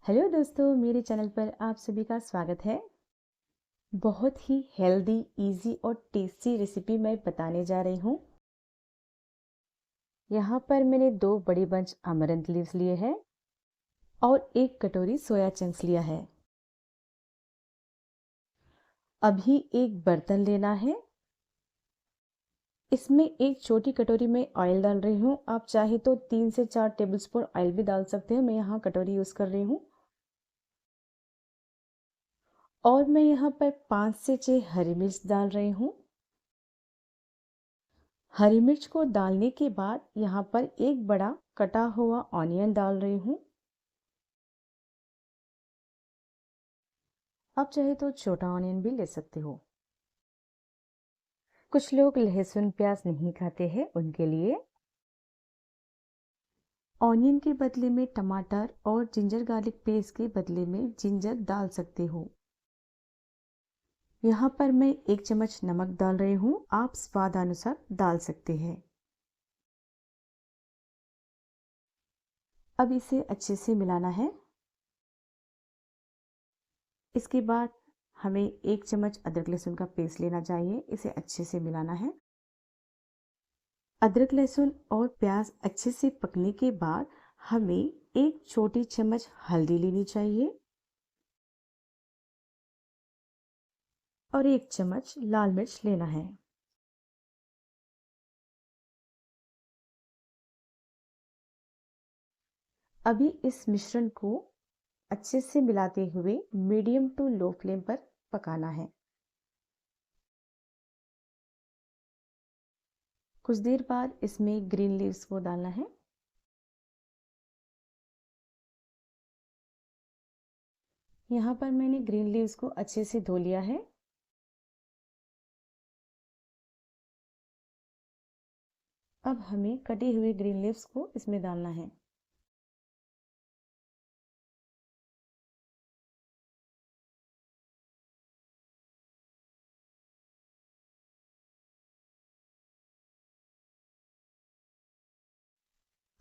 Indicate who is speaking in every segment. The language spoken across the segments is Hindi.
Speaker 1: हेलो दोस्तों, मेरे चैनल पर आप सभी का स्वागत है। बहुत ही हेल्दी, इजी और टेस्टी रेसिपी मैं बताने जा रही हूँ। यहाँ पर मैंने 2 बड़ी बंच अमरंथ लीव्स लिए हैं और 1 कटोरी सोया चंक्स लिया है। अभी एक बर्तन लेना है। इसमें एक छोटी कटोरी में ऑयल डाल रही हूँ। आप चाहे तो 3 से 4 टेबलस्पून ऑयल भी डाल सकते हो। मैं यहाँ कटोरी यूज़ कर रही हूँ। और मैं यहाँ पर 5 से 6 हरी मिर्च डाल रही हूँ। हरी मिर्च को डालने के बाद यहाँ पर एक बड़ा कटा हुआ ऑनियन डाल रही हूँ। आप चाहे तो छोटा ऑनियन भी ले सकते हो। कुछ लोग लहसुन प्याज नहीं खाते हैं, उनके लिए ऑनियन के बदले में टमाटर और जिंजर गार्लिक पेस्ट के बदले में जिंजर डाल सकते हो। यहाँ पर मैं 1 चम्मच नमक डाल रही हूँ। आप स्वाद अनुसार डाल सकते हैं। अब इसे अच्छे से मिलाना है। इसके बाद हमें 1 चम्मच अदरक लहसुन का पेस्ट लेना चाहिए। इसे अच्छे से मिलाना है। अदरक लहसुन और प्याज अच्छे से पकने के बाद हमें 1 छोटी चम्मच हल्दी लेनी चाहिए और 1 चम्मच लाल मिर्च लेना है। अभी इस मिश्रण को अच्छे से मिलाते हुए मीडियम टू लो फ्लेम पर पकाना है। कुछ देर बाद इसमें ग्रीन लीव्स को डालना है। यहाँ पर मैंने ग्रीन लीव्स को अच्छे से धो लिया है। अब हमें कटी हुई ग्रीन लीव्स को इसमें डालना है।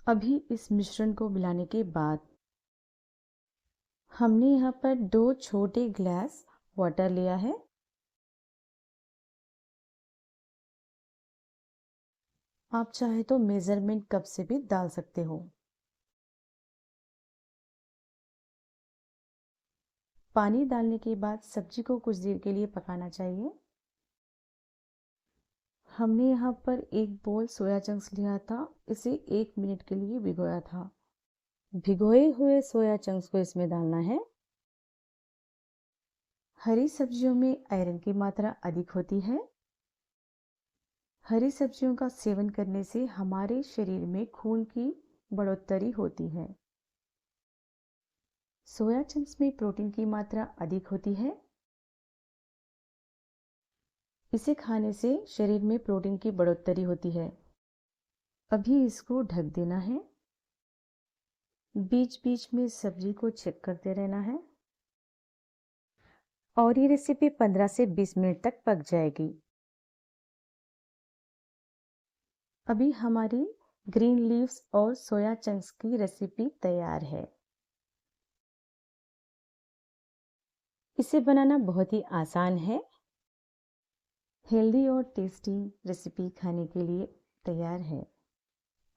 Speaker 1: अभी इस मिश्रण को मिलाने के बाद हमने यहाँ पर 2 छोटे ग्लास वाटर लिया है। आप चाहे तो मेजरमेंट कप से भी डाल सकते हो। पानी डालने के बाद सब्जी को कुछ देर के लिए पकाना चाहिए। हमने यहाँ पर एक बोल सोया चंक्स लिया था। इसे 1 मिनट के लिए भिगोया था। भिगोए हुए सोया चंक्स को इसमें डालना है। हरी सब्जियों में आयरन की मात्रा अधिक होती है। हरी सब्जियों का सेवन करने से हमारे शरीर में खून की बढ़ोतरी होती है। सोया चंक्स में प्रोटीन की मात्रा अधिक होती है। इसे खाने से शरीर में प्रोटीन की बढ़ोतरी होती है। अभी इसको ढक देना है। बीच बीच में सब्जी को चेक करते रहना है और ये रेसिपी 15 से 20 मिनट तक पक जाएगी। अभी हमारी ग्रीन लीव्स और सोया चंक्स की रेसिपी तैयार है। इसे बनाना बहुत ही आसान है। हेल्दी और टेस्टी रेसिपी खाने के लिए तैयार है।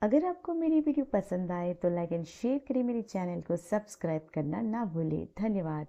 Speaker 1: अगर आपको मेरी वीडियो पसंद आए तो लाइक एंड शेयर करें। मेरे चैनल को सब्सक्राइब करना ना भूलें। धन्यवाद।